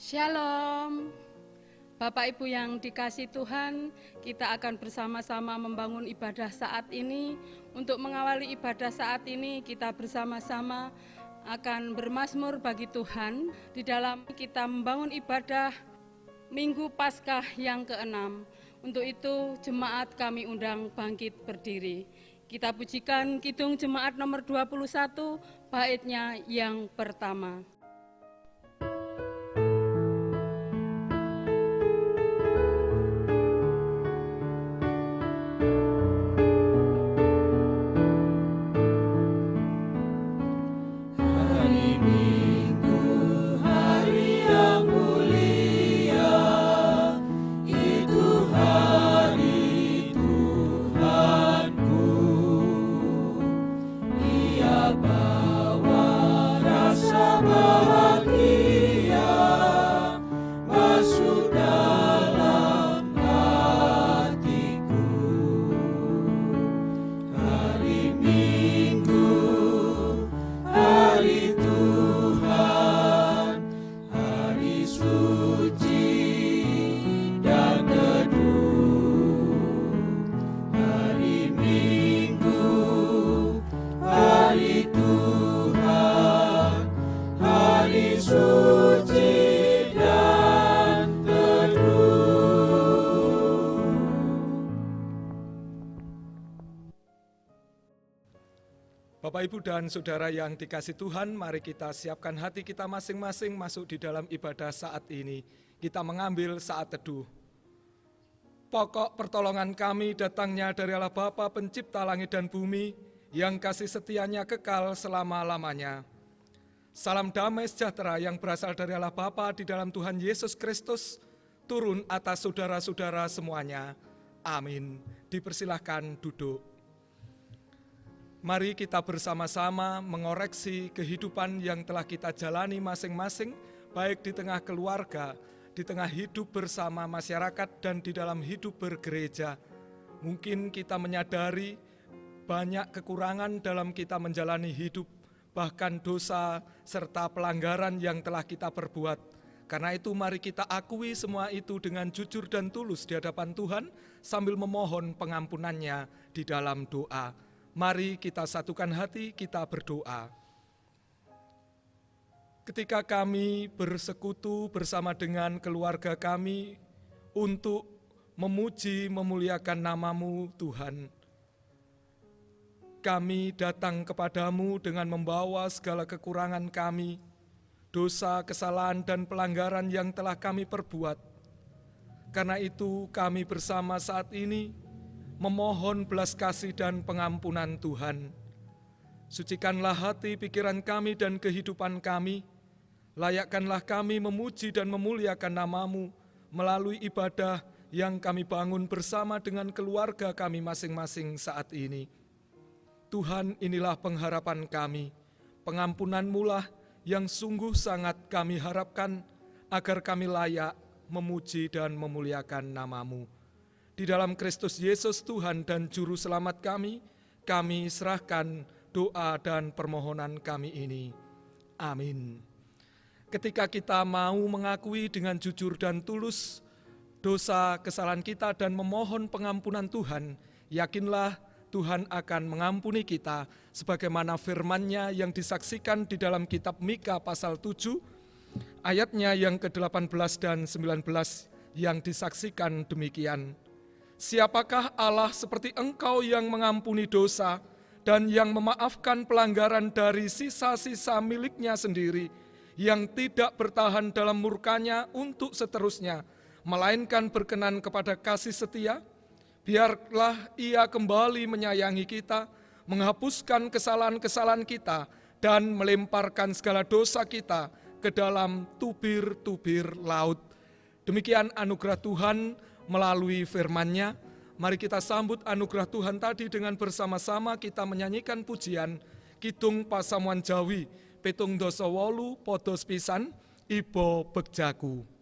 Shalom, Bapak Ibu yang dikasih Tuhan, kita akan bersama-sama membangun ibadah saat ini. Untuk mengawali ibadah saat ini, kita bersama-sama akan bermazmur bagi Tuhan. Di dalam kita membangun ibadah Minggu Paskah yang ke-6. Untuk itu, jemaat kami undang bangkit berdiri. Kita pujikan Kidung Jemaat nomor 21, baitnya yang pertama. Bapak, Ibu, dan Saudara yang dikasih Tuhan, mari kita siapkan hati kita masing-masing masuk di dalam ibadah saat ini. Kita mengambil saat teduh. Pokok pertolongan kami datangnya dari Allah Bapa pencipta langit dan bumi, yang kasih setianya kekal selama-lamanya. Salam damai sejahtera yang berasal dari Allah Bapa di dalam Tuhan Yesus Kristus, turun atas saudara-saudara semuanya. Amin. Dipersilahkan duduk. Mari kita bersama-sama mengoreksi kehidupan yang telah kita jalani masing-masing, baik di tengah keluarga, di tengah hidup bersama masyarakat, dan di dalam hidup bergereja. Mungkin kita menyadari banyak kekurangan dalam kita menjalani hidup, bahkan dosa serta pelanggaran yang telah kita perbuat. Karena itu mari kita akui semua itu dengan jujur dan tulus di hadapan Tuhan, sambil memohon pengampunannya di dalam doa. Mari kita satukan hati, kita berdoa. Ketika kami bersekutu bersama dengan keluarga kami untuk memuji, memuliakan nama-Mu, Tuhan, kami datang kepadamu dengan membawa segala kekurangan kami, dosa, kesalahan, dan pelanggaran yang telah kami perbuat. Karena itu kami bersama saat ini memohon belas kasih dan pengampunan Tuhan. Sucikanlah hati, pikiran kami, dan kehidupan kami. Layakkanlah kami memuji dan memuliakan nama-Mu melalui ibadah yang kami bangun bersama dengan keluarga kami masing-masing saat ini. Tuhan, inilah pengharapan kami. Pengampunan-Mu lah yang sungguh sangat kami harapkan agar kami layak memuji dan memuliakan nama-Mu. Di dalam Kristus Yesus Tuhan dan Juru Selamat kami serahkan doa dan permohonan kami ini. Amin. Ketika kita mau mengakui dengan jujur dan tulus dosa kesalahan kita dan memohon pengampunan Tuhan, yakinlah Tuhan akan mengampuni kita sebagaimana firman-Nya yang disaksikan di dalam kitab Mika pasal 7, ayatnya yang ke-18 dan 19 yang disaksikan demikian. Siapakah Allah seperti Engkau yang mengampuni dosa dan yang memaafkan pelanggaran dari sisa-sisa miliknya sendiri, yang tidak bertahan dalam murkanya untuk seterusnya, melainkan berkenan kepada kasih setia? Biarlah Ia kembali menyayangi kita, menghapuskan kesalahan-kesalahan kita, dan melemparkan segala dosa kita ke dalam tubir-tubir laut. Demikian anugerah Tuhan melalui firman-Nya. Mari kita sambut anugerah Tuhan tadi dengan bersama-sama kita menyanyikan pujian Kidung Pasamuan Jawi, Petung Doso Wolu, Podos Pisan, Ibo Begjaku.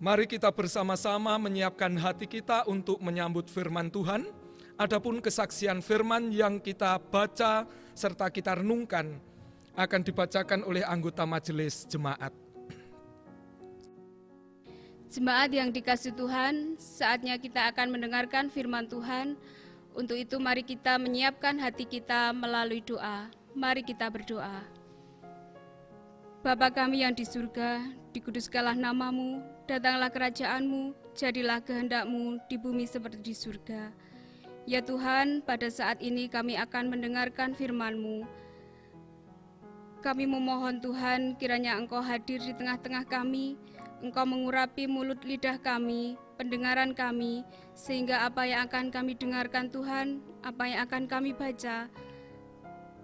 Mari kita bersama-sama menyiapkan hati kita untuk menyambut firman Tuhan. Adapun kesaksian firman yang kita baca serta kita renungkan akan dibacakan oleh anggota majelis jemaat. Jemaat yang dikasihi Tuhan, saatnya kita akan mendengarkan firman Tuhan. Untuk itu mari kita menyiapkan hati kita melalui doa. Mari kita berdoa. Bapa kami yang di surga, dikuduskanlah namamu, datanglah kerajaanmu, jadilah kehendak-mu di bumi seperti di surga. Ya Tuhan, pada saat ini kami akan mendengarkan firman-Mu. Kami memohon Tuhan, kiranya Engkau hadir di tengah-tengah kami, Engkau mengurapi mulut lidah kami, pendengaran kami, sehingga apa yang akan kami dengarkan Tuhan, apa yang akan kami baca,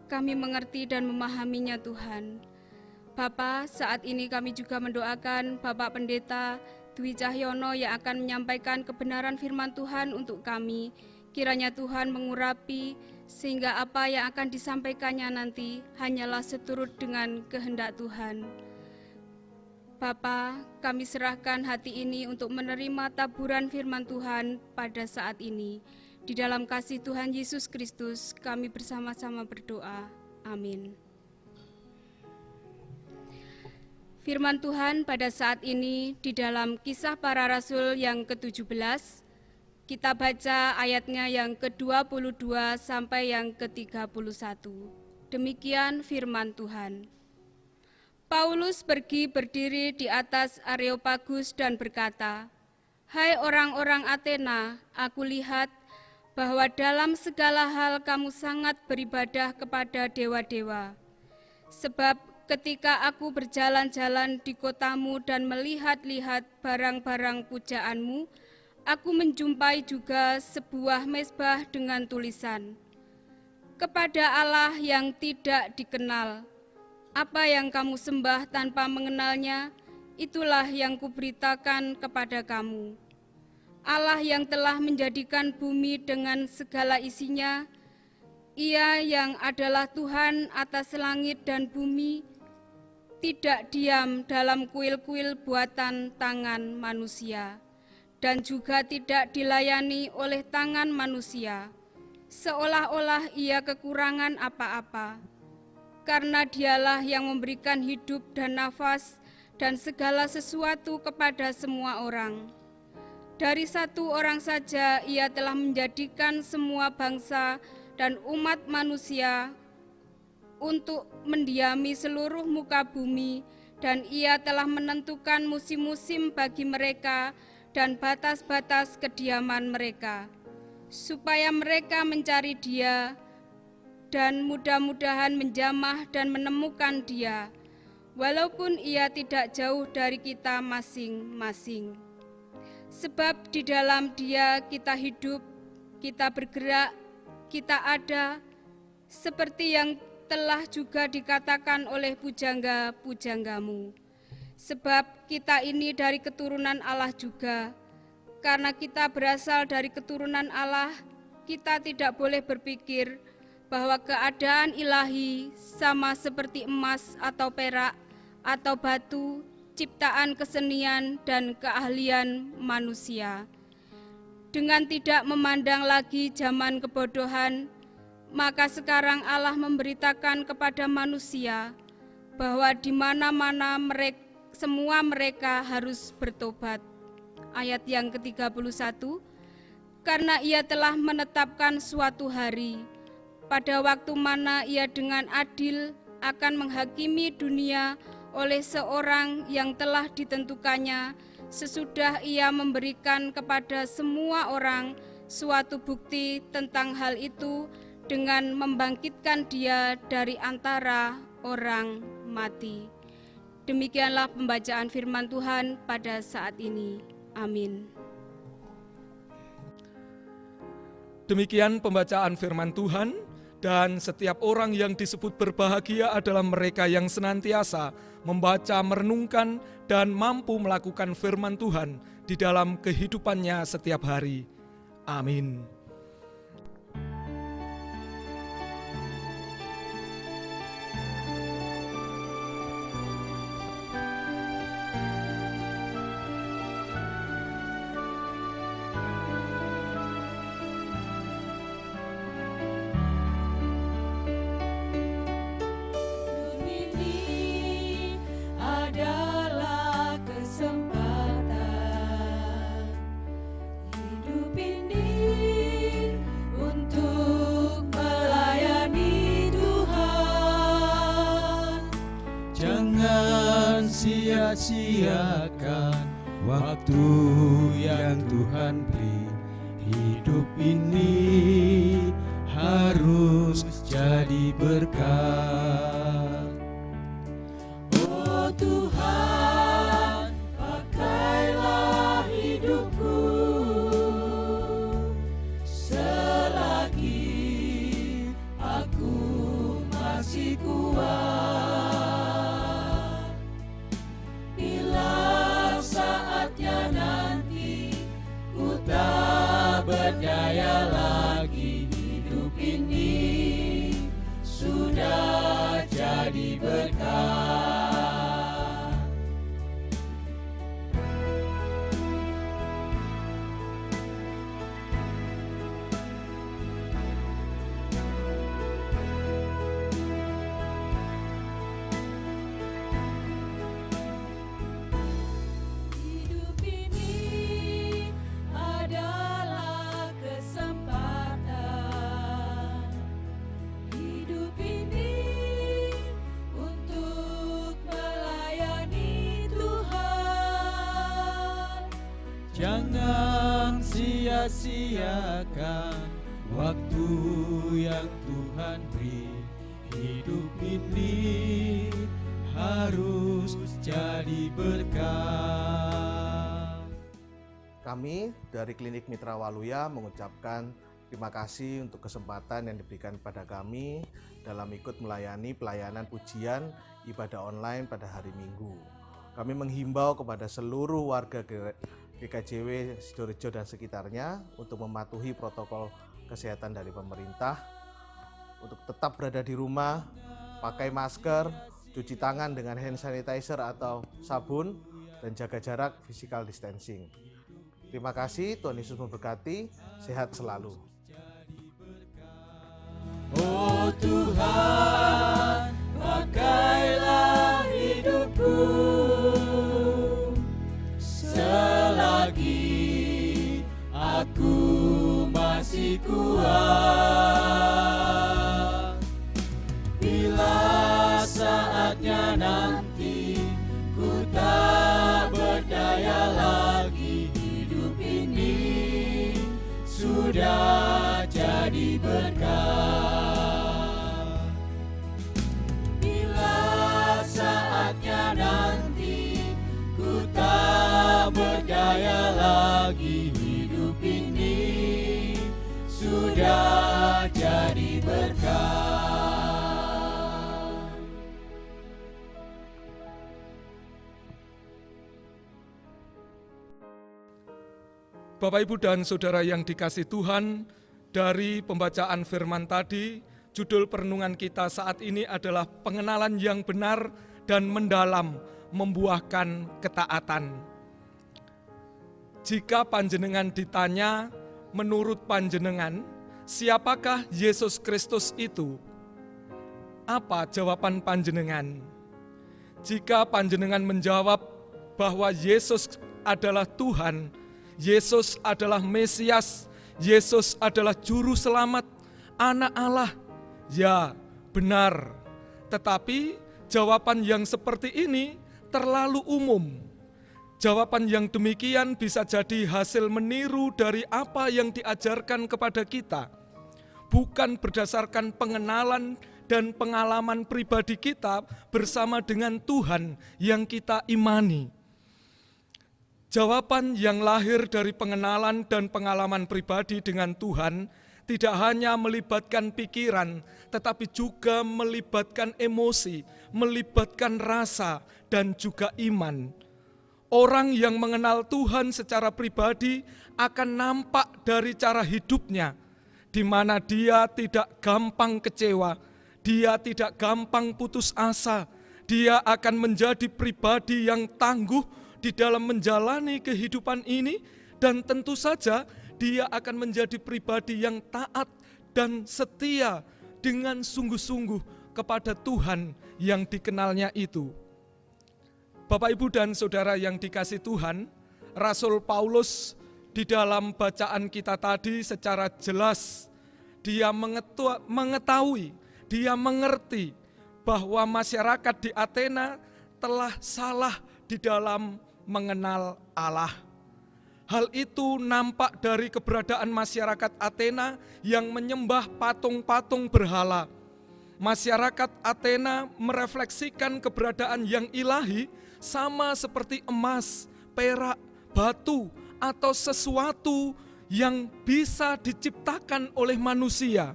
kami mengerti dan memahaminya Tuhan. Bapa, saat ini kami juga mendoakan Bapak Pendeta Dwi Cahyono yang akan menyampaikan kebenaran firman Tuhan untuk kami. Kiranya Tuhan mengurapi, sehingga apa yang akan disampaikannya nanti hanyalah seturut dengan kehendak Tuhan. Bapa, kami serahkan hati ini untuk menerima taburan firman Tuhan pada saat ini. Di dalam kasih Tuhan Yesus Kristus, kami bersama-sama berdoa. Amin. Firman Tuhan pada saat ini di dalam Kisah Para Rasul yang ke-17, kita baca ayatnya yang ke-22 sampai yang ke-31. Demikian firman Tuhan. Paulus pergi berdiri di atas Areopagus dan berkata, "Hai orang-orang Athena, aku lihat bahwa dalam segala hal kamu sangat beribadah kepada dewa-dewa. Sebab ketika aku berjalan-jalan di kotamu dan melihat-lihat barang-barang pujaanmu, aku menjumpai juga sebuah mezbah dengan tulisan, kepada Allah yang tidak dikenal. Apa yang kamu sembah tanpa mengenalnya, itulah yang kuberitakan kepada kamu. Allah yang telah menjadikan bumi dengan segala isinya, Ia yang adalah Tuhan atas langit dan bumi, tidak diam dalam kuil-kuil buatan tangan manusia, dan juga tidak dilayani oleh tangan manusia, seolah-olah Ia kekurangan apa-apa. Karena Dialah yang memberikan hidup dan nafas dan segala sesuatu kepada semua orang. Dari satu orang saja Ia telah menjadikan semua bangsa dan umat manusia untuk mendiami seluruh muka bumi, dan Ia telah menentukan musim-musim bagi mereka dan batas-batas kediaman mereka, supaya mereka mencari Dia dan mudah-mudahan menjamah dan menemukan Dia, walaupun Ia tidak jauh dari kita masing-masing. Sebab di dalam Dia kita hidup, kita bergerak, kita ada, seperti yang telah juga dikatakan oleh pujangga-pujanggamu. Sebab kita ini dari keturunan Allah juga. Karena kita berasal dari keturunan Allah, kita tidak boleh berpikir bahwa keadaan ilahi sama seperti emas atau perak atau batu, ciptaan kesenian dan keahlian manusia. Dengan tidak memandang lagi zaman kebodohan, maka sekarang Allah memberitakan kepada manusia bahwa di mana-mana semua mereka harus bertobat. Ayat yang ke-31, karena Ia telah menetapkan suatu hari, pada waktu mana Ia dengan adil akan menghakimi dunia oleh seorang yang telah ditentukannya, sesudah Ia memberikan kepada semua orang suatu bukti tentang hal itu dengan membangkitkan Dia dari antara orang mati. Demikianlah pembacaan firman Tuhan pada saat ini. Amin. Demikian pembacaan firman Tuhan. Dan setiap orang yang disebut berbahagia adalah mereka yang senantiasa membaca, merenungkan, dan mampu melakukan firman Tuhan di dalam kehidupannya setiap hari. Amin. sia-siakan waktu yang Tuhan beri. Hidup ini harus jadi berkat. Oh Tuhan, pakailah hidupku selagi aku masih kuat. Bila saatnya nanti ku tak berdaya lagi, hidup ini sudah jadi berkat. Hidup ini adalah kesempatan. Hidup ini untuk melayani Tuhan. Jangan sia-siakan waktu yang Tuhan beri. Hidup ini harus jadi berkat. Kami dari Klinik Mitra Waluya mengucapkan terima kasih untuk kesempatan yang diberikan kepada kami dalam ikut melayani pelayanan pujian ibadah online pada hari Minggu. Kami menghimbau kepada seluruh warga GKJW Sidorejo dan sekitarnya untuk mematuhi protokol kesehatan dari pemerintah, untuk tetap berada di rumah, pakai masker, cuci tangan dengan hand sanitizer atau sabun, dan jaga jarak physical distancing. Terima kasih, Tuhan Yesus memberkati, sehat selalu. Oh Tuhan, pakailah hidupku selagi aku masih kuat. Bila saatnya nanti ku tak berdaya lagi, hidup ini sudah jadi berkat. Bila saatnya nanti ku tak berdaya lagi, hidup ini sudah jadi berkat. Bapak, Ibu, dan Saudara yang dikasihi Tuhan, dari pembacaan firman tadi, judul perenungan kita saat ini adalah pengenalan yang benar dan mendalam membuahkan ketaatan. Jika panjenengan ditanya, menurut panjenengan, siapakah Yesus Kristus itu? Apa jawaban panjenengan? Jika panjenengan menjawab bahwa Yesus adalah Tuhan, Yesus adalah Mesias, Yesus adalah Juru Selamat, Anak Allah, ya benar. Tetapi jawaban yang seperti ini terlalu umum. Jawaban yang demikian bisa jadi hasil meniru dari apa yang diajarkan kepada kita, bukan berdasarkan pengenalan dan pengalaman pribadi kita bersama dengan Tuhan yang kita imani. Jawaban yang lahir dari pengenalan dan pengalaman pribadi dengan Tuhan tidak hanya melibatkan pikiran, tetapi juga melibatkan emosi, melibatkan rasa, dan juga iman. Orang yang mengenal Tuhan secara pribadi akan nampak dari cara hidupnya, di mana dia tidak gampang kecewa, dia tidak gampang putus asa, dia akan menjadi pribadi yang tangguh di dalam menjalani kehidupan ini, dan tentu saja dia akan menjadi pribadi yang taat dan setia dengan sungguh-sungguh kepada Tuhan yang dikenalnya itu. Bapak, Ibu, dan Saudara yang dikasihi Tuhan, Rasul Paulus di dalam bacaan kita tadi secara jelas dia mengetahui, dia mengerti bahwa masyarakat di Athena telah salah di dalam mengenal Allah. Hal itu nampak dari keberadaan masyarakat Athena yang menyembah patung-patung berhala. Masyarakat Athena merefleksikan keberadaan yang ilahi sama seperti emas, perak, batu, atau sesuatu yang bisa diciptakan oleh manusia.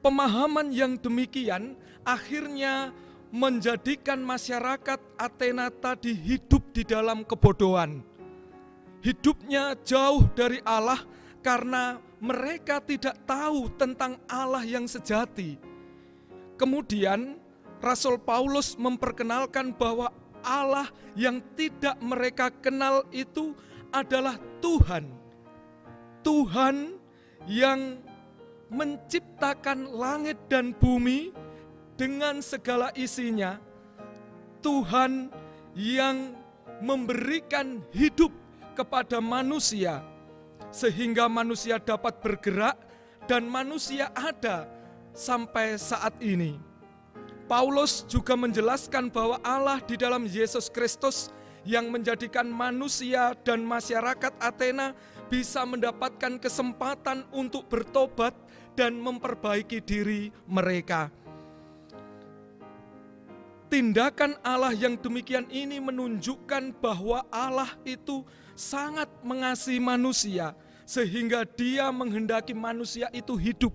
Pemahaman yang demikian akhirnya menjadikan masyarakat Athena tadi hidup di dalam kebodohan. Hidupnya jauh dari Allah karena mereka tidak tahu tentang Allah yang sejati. Kemudian Rasul Paulus memperkenalkan bahwa Allah yang tidak mereka kenal itu adalah Tuhan. Tuhan yang menciptakan langit dan bumi dengan segala isinya. Tuhan yang memberikan hidup kepada manusia sehingga manusia dapat bergerak dan manusia ada sampai saat ini. Paulus juga menjelaskan bahwa Allah di dalam Yesus Kristus yang menjadikan manusia dan masyarakat Athena bisa mendapatkan kesempatan untuk bertobat dan memperbaiki diri mereka. Tindakan Allah yang demikian ini menunjukkan bahwa Allah itu sangat mengasihi manusia sehingga Dia menghendaki manusia itu hidup,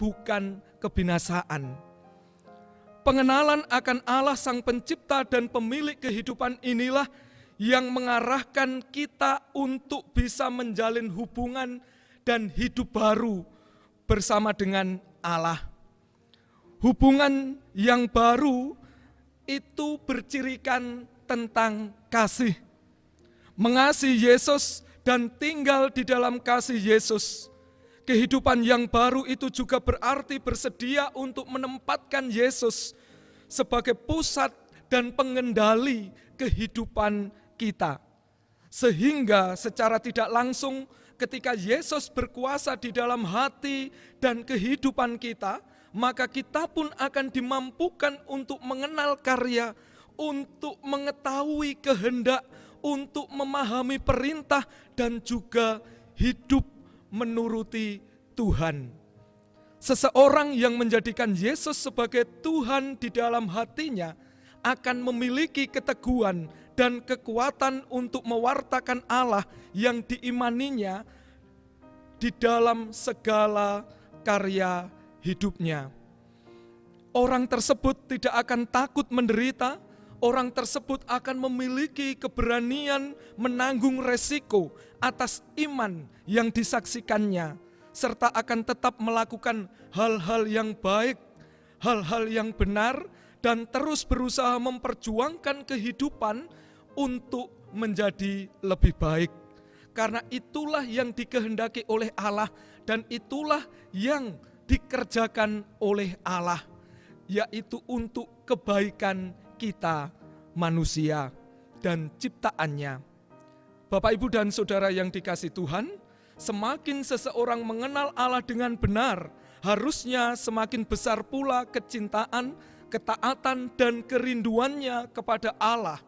bukan kebinasaan. Pengenalan akan Allah Sang Pencipta dan Pemilik kehidupan inilah yang mengarahkan kita untuk bisa menjalin hubungan dan hidup baru bersama dengan Allah. Hubungan yang baru itu bercirikan tentang kasih. Mengasihi Yesus dan tinggal di dalam kasih Yesus. Kehidupan yang baru itu juga berarti bersedia untuk menempatkan Yesus sebagai pusat dan pengendali kehidupan kita. Sehingga secara tidak langsung ketika Yesus berkuasa di dalam hati dan kehidupan kita, maka kita pun akan dimampukan untuk mengenal karya, untuk mengetahui kehendak, untuk memahami perintah dan juga hidup menuruti Tuhan. Seseorang yang menjadikan Yesus sebagai Tuhan di dalam hatinya akan memiliki keteguhan dan kekuatan untuk mewartakan Allah yang diimaninya di dalam segala karya hidupnya. Orang tersebut tidak akan takut menderita, orang tersebut akan memiliki keberanian menanggung resiko atas iman yang disaksikannya, serta akan tetap melakukan hal-hal yang baik, hal-hal yang benar, dan terus berusaha memperjuangkan kehidupan untuk menjadi lebih baik. Karena itulah yang dikehendaki oleh Allah dan itulah yang dikerjakan oleh Allah, yaitu untuk kebaikan kita manusia dan ciptaannya. Bapak, Ibu, dan Saudara yang dikasihi Tuhan, semakin seseorang mengenal Allah dengan benar, harusnya semakin besar pula kecintaan, ketaatan, dan kerinduannya kepada Allah.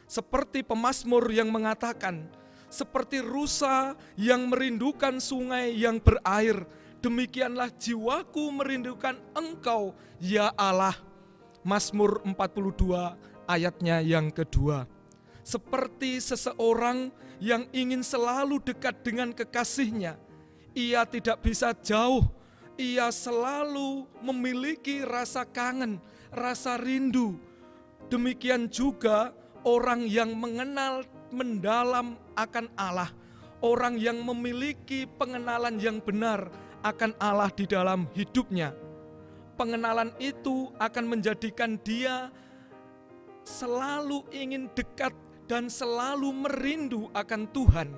Seperti pemazmur yang mengatakan, seperti rusa yang merindukan sungai yang berair, demikianlah jiwaku merindukan Engkau, ya Allah. Mazmur 42 ayatnya yang kedua. Seperti seseorang yang ingin selalu dekat dengan kekasihnya, ia tidak bisa jauh, ia selalu memiliki rasa kangen, rasa rindu. Demikian juga orang yang mengenal mendalam akan Allah, orang yang memiliki pengenalan yang benar akan Allah di dalam hidupnya. Pengenalan itu akan menjadikan dia selalu ingin dekat dan selalu merindu akan Tuhan.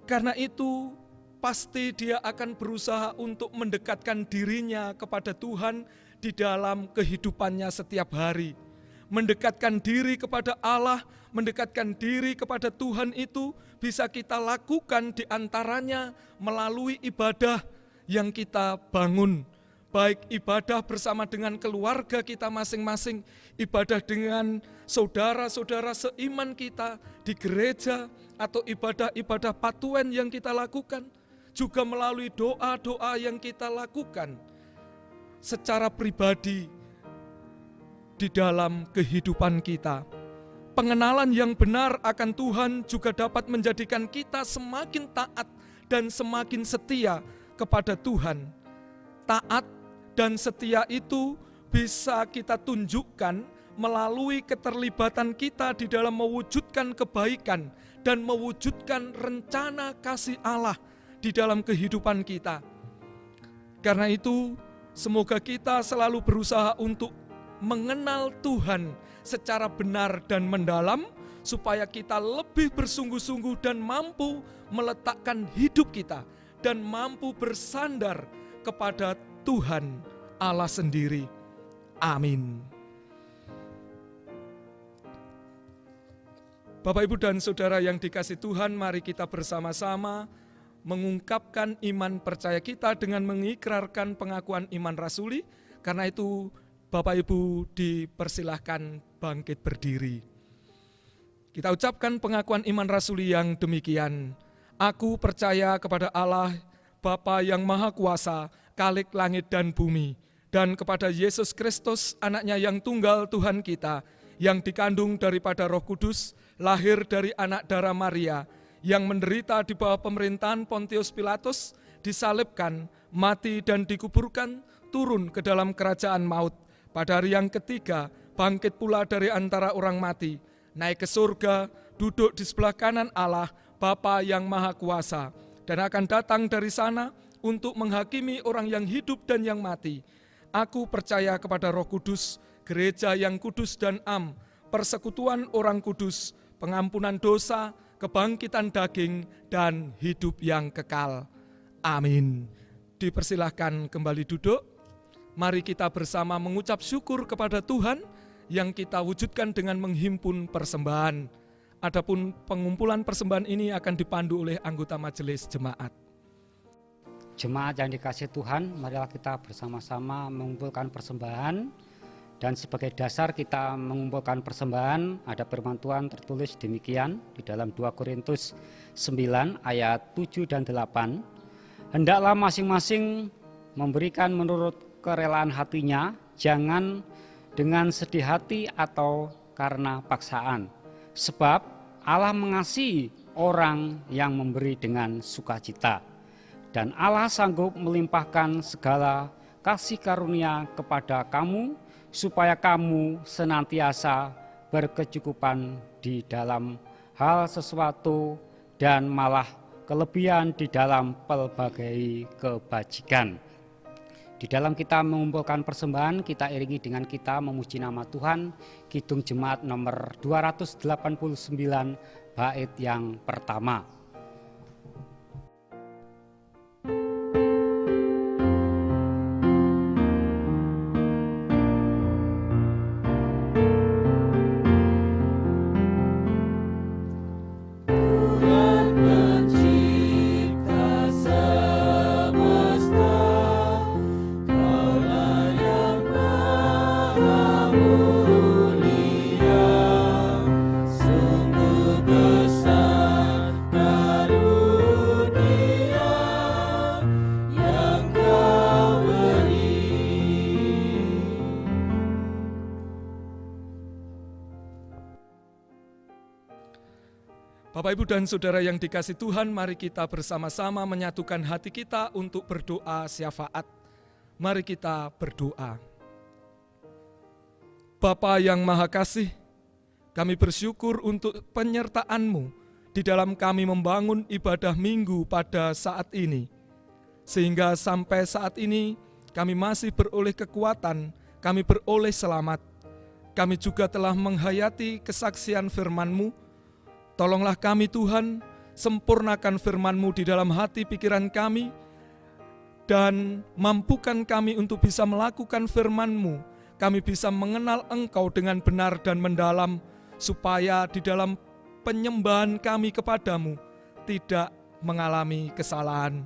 Karena itu pasti dia akan berusaha untuk mendekatkan dirinya kepada Tuhan di dalam kehidupannya setiap hari. Mendekatkan diri kepada Allah, mendekatkan diri kepada Tuhan itu bisa kita lakukan di antaranya melalui ibadah yang kita bangun, baik ibadah bersama dengan keluarga kita masing-masing, ibadah dengan saudara-saudara seiman kita di gereja, atau ibadah-ibadah patuen yang kita lakukan, juga melalui doa-doa yang kita lakukan secara pribadi di dalam kehidupan kita. Pengenalan yang benar akan Tuhan juga dapat menjadikan kita semakin taat dan semakin setia kepada Tuhan. Taat dan setia itu bisa kita tunjukkan melalui keterlibatan kita di dalam mewujudkan kebaikan dan mewujudkan rencana kasih Allah di dalam kehidupan kita. Karena itu, semoga kita selalu berusaha untuk mengenal Tuhan secara benar dan mendalam, supaya kita lebih bersungguh-sungguh dan mampu meletakkan hidup kita dan mampu bersandar kepada Tuhan Allah sendiri. Amin. Bapak, Ibu, dan Saudara yang dikasihi Tuhan, mari kita bersama-sama mengungkapkan iman percaya kita dengan mengikrarkan pengakuan iman rasuli. Karena itu, Bapak Ibu dipersilahkan bangkit berdiri. Kita ucapkan pengakuan iman rasuli yang demikian. Aku percaya kepada Allah, Bapa yang Maha Kuasa, Khalik langit dan bumi, dan kepada Yesus Kristus, anaknya yang tunggal Tuhan kita, yang dikandung daripada Roh Kudus, lahir dari anak darah Maria, yang menderita di bawah pemerintahan Pontius Pilatus, disalibkan, mati dan dikuburkan, turun ke dalam kerajaan maut. Pada hari yang ketiga, bangkit pula dari antara orang mati, naik ke surga, duduk di sebelah kanan Allah, Bapa yang Maha Kuasa, dan akan datang dari sana untuk menghakimi orang yang hidup dan yang mati. Aku percaya kepada Roh Kudus, gereja yang kudus dan am, persekutuan orang kudus, pengampunan dosa, kebangkitan daging, dan hidup yang kekal. Amin. Dipersilahkan kembali duduk. Mari kita bersama mengucap syukur kepada Tuhan yang kita wujudkan dengan menghimpun persembahan. Adapun pengumpulan persembahan ini akan dipandu oleh anggota majelis jemaat. Jemaat yang dikasihi Tuhan, marilah kita bersama-sama mengumpulkan persembahan. Dan sebagai dasar kita mengumpulkan persembahan, ada firman Tuhan tertulis demikian di dalam 2 Korintus 9 ayat 7 dan 8. Hendaklah masing-masing memberikan menurut kerelaan hatinya, jangan dengan sedih hati atau karena paksaan. Sebab Allah mengasihi orang yang memberi dengan sukacita. Dan Allah sanggup melimpahkan segala kasih karunia kepada kamu, supaya kamu senantiasa berkecukupan di dalam hal sesuatu dan malah kelebihan di dalam pelbagai kebajikan. Di dalam kita mengumpulkan persembahan, kita iringi dengan kita memuji nama Tuhan, Kidung Jemaat nomor 289, bait yang pertama. Bapak, Ibu, dan Saudara yang dikasihi Tuhan, mari kita bersama-sama menyatukan hati kita untuk berdoa syafaat. Mari kita berdoa. Bapa yang Maha Kasih, kami bersyukur untuk penyertaan-Mu di dalam kami membangun ibadah minggu pada saat ini. Sehingga sampai saat ini kami masih beroleh kekuatan, kami beroleh selamat. Kami juga telah menghayati kesaksian firman-Mu. Tolonglah kami Tuhan, sempurnakan firman-Mu di dalam hati pikiran kami, dan mampukan kami untuk bisa melakukan firman-Mu. Kami bisa mengenal Engkau dengan benar dan mendalam, supaya di dalam penyembahan kami kepadamu tidak mengalami kesalahan.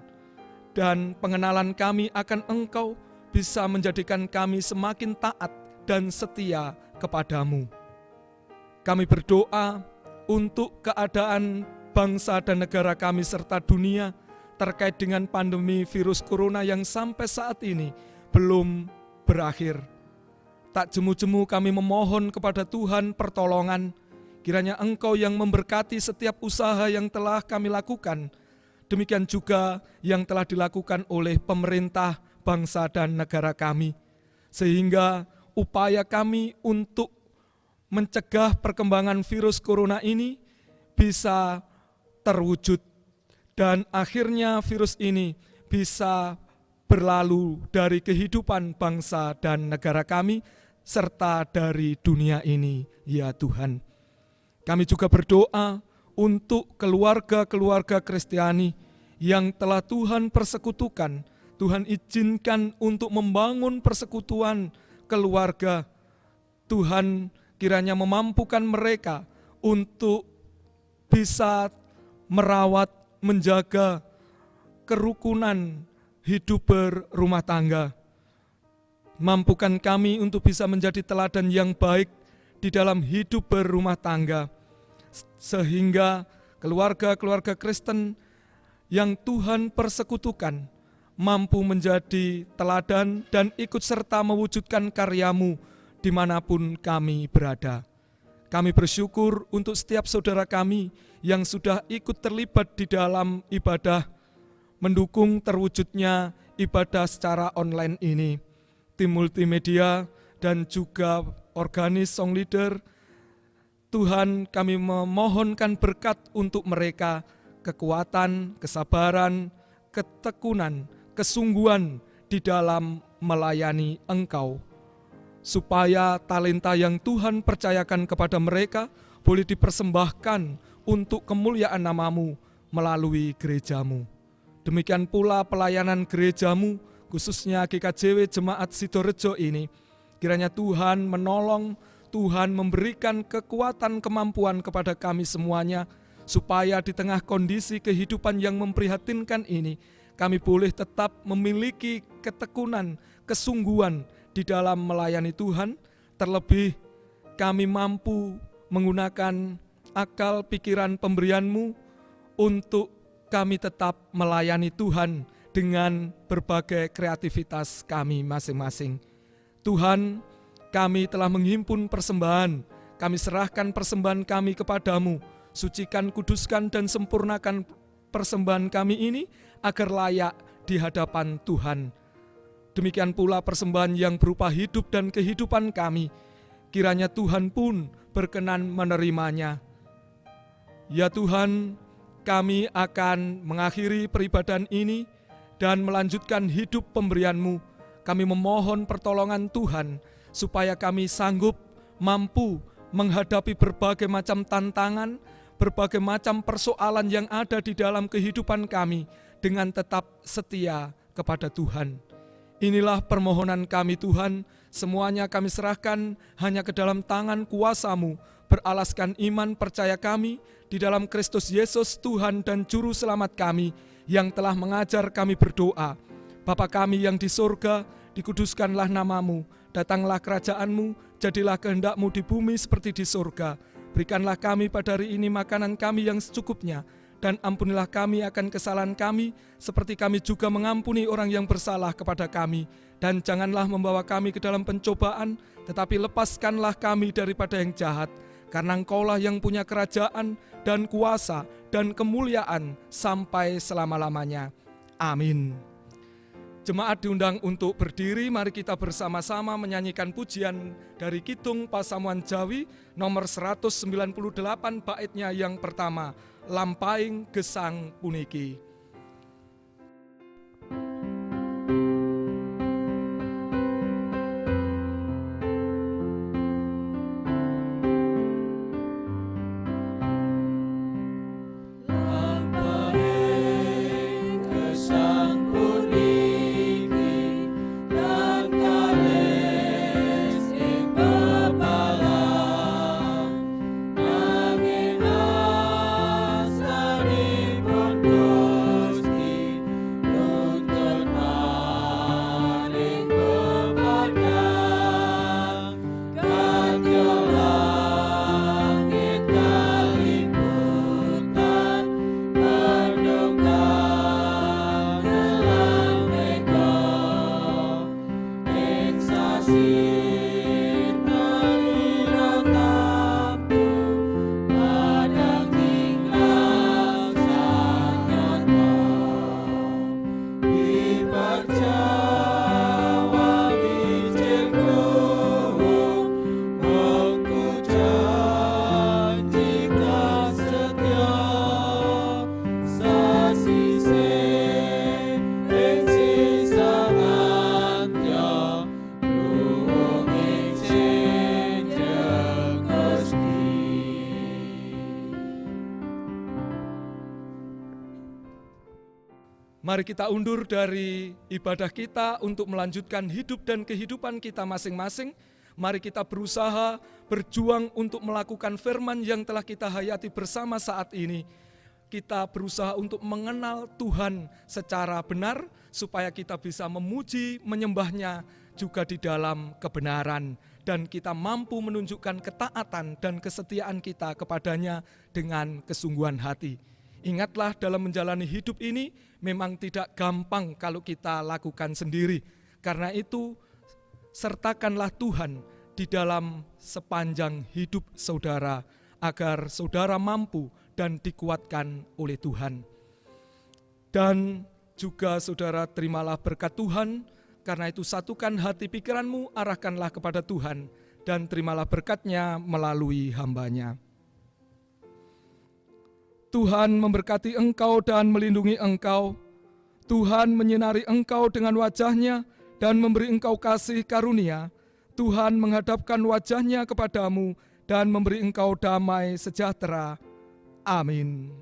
Dan pengenalan kami akan Engkau bisa menjadikan kami semakin taat dan setia kepadamu. Kami berdoa untuk keadaan bangsa dan negara kami serta dunia terkait dengan pandemi virus corona yang sampai saat ini belum berakhir. Tak jemu-jemu kami memohon kepada Tuhan pertolongan, kiranya Engkau yang memberkati setiap usaha yang telah kami lakukan, demikian juga yang telah dilakukan oleh pemerintah, bangsa dan negara kami, sehingga upaya kami untuk mencegah perkembangan virus corona ini bisa terwujud, dan akhirnya virus ini bisa berlalu dari kehidupan bangsa dan negara kami, serta dari dunia ini, ya Tuhan. Kami juga berdoa untuk keluarga-keluarga Kristiani yang telah Tuhan persekutukan. Tuhan izinkan untuk membangun persekutuan keluarga. Tuhan kiranya memampukan mereka untuk bisa merawat, menjaga kerukunan hidup berumah tangga. Mampukan kami untuk bisa menjadi teladan yang baik di dalam hidup berumah tangga, sehingga keluarga-keluarga Kristen yang Tuhan persekutukan mampu menjadi teladan dan ikut serta mewujudkan karya-Mu dimanapun kami berada. Kami bersyukur untuk setiap saudara kami yang sudah ikut terlibat di dalam ibadah, mendukung terwujudnya ibadah secara online ini. Tim multimedia dan juga organis song leader, Tuhan kami memohonkan berkat untuk mereka, kekuatan, kesabaran, ketekunan, kesungguhan di dalam melayani Engkau, supaya talenta yang Tuhan percayakan kepada mereka boleh dipersembahkan untuk kemuliaan nama-Mu melalui gereja-Mu. Demikian pula pelayanan gereja-Mu, khususnya GKJW Jemaat Sidorejo ini, kiranya Tuhan menolong, Tuhan memberikan kekuatan kemampuan kepada kami semuanya, supaya di tengah kondisi kehidupan yang memprihatinkan ini, kami boleh tetap memiliki ketekunan, kesungguhan di dalam melayani Tuhan. Terlebih kami mampu menggunakan akal pikiran pemberian-Mu untuk kami tetap melayani Tuhan dengan berbagai kreativitas kami masing-masing. Tuhan, kami telah menghimpun persembahan, kami serahkan persembahan kami kepadamu, sucikan, kuduskan, dan sempurnakan persembahan kami ini agar layak di hadapan Tuhan. Demikian pula persembahan yang berupa hidup dan kehidupan kami, kiranya Tuhan pun berkenan menerimanya. Ya Tuhan, kami akan mengakhiri peribadahan ini dan melanjutkan hidup pemberian-Mu. Kami memohon pertolongan Tuhan, supaya kami sanggup, mampu menghadapi berbagai macam tantangan, berbagai macam persoalan yang ada di dalam kehidupan kami, dengan tetap setia kepada Tuhan. Inilah permohonan kami Tuhan, semuanya kami serahkan hanya ke dalam tangan kuasa-Mu, beralaskan iman percaya kami di dalam Kristus Yesus Tuhan dan Juru Selamat kami, yang telah mengajar kami berdoa. Bapa kami yang di surga, dikuduskanlah nama-Mu, datanglah kerajaan-Mu, jadilah kehendak-Mu di bumi seperti di surga. Berikanlah kami pada hari ini makanan kami yang secukupnya, dan ampunilah kami akan kesalahan kami, seperti kami juga mengampuni orang yang bersalah kepada kami. Dan janganlah membawa kami ke dalam pencobaan, tetapi lepaskanlah kami daripada yang jahat. Karena Engkaulah yang punya kerajaan dan kuasa dan kemuliaan sampai selama-lamanya. Amin. Jemaat diundang untuk berdiri, mari kita bersama-sama menyanyikan pujian dari Kidung Pasamuan Jawi nomor 198 baitnya yang pertama, Lampaing Gesang Puniki. Angin asari pun Mari kita undur dari ibadah kita untuk melanjutkan hidup dan kehidupan kita masing-masing. Mari kita berusaha berjuang untuk melakukan firman yang telah kita hayati bersama saat ini. Kita berusaha untuk mengenal Tuhan secara benar, supaya kita bisa memuji, menyembahnya juga di dalam kebenaran. Dan kita mampu menunjukkan ketaatan dan kesetiaan kita kepadanya dengan kesungguhan hati. Ingatlah, dalam menjalani hidup ini memang tidak gampang kalau kita lakukan sendiri. Karena itu, sertakanlah Tuhan di dalam sepanjang hidup saudara, agar saudara mampu dan dikuatkan oleh Tuhan. Dan juga saudara terimalah berkat Tuhan, karena itu satukan hati pikiranmu, arahkanlah kepada Tuhan, dan terimalah berkat-Nya melalui hamba-Nya. Tuhan memberkati engkau dan melindungi engkau. Tuhan menyinari engkau dengan wajah-Nya dan memberi engkau kasih karunia. Tuhan menghadapkan wajah-Nya kepadamu dan memberi engkau damai sejahtera. Amin.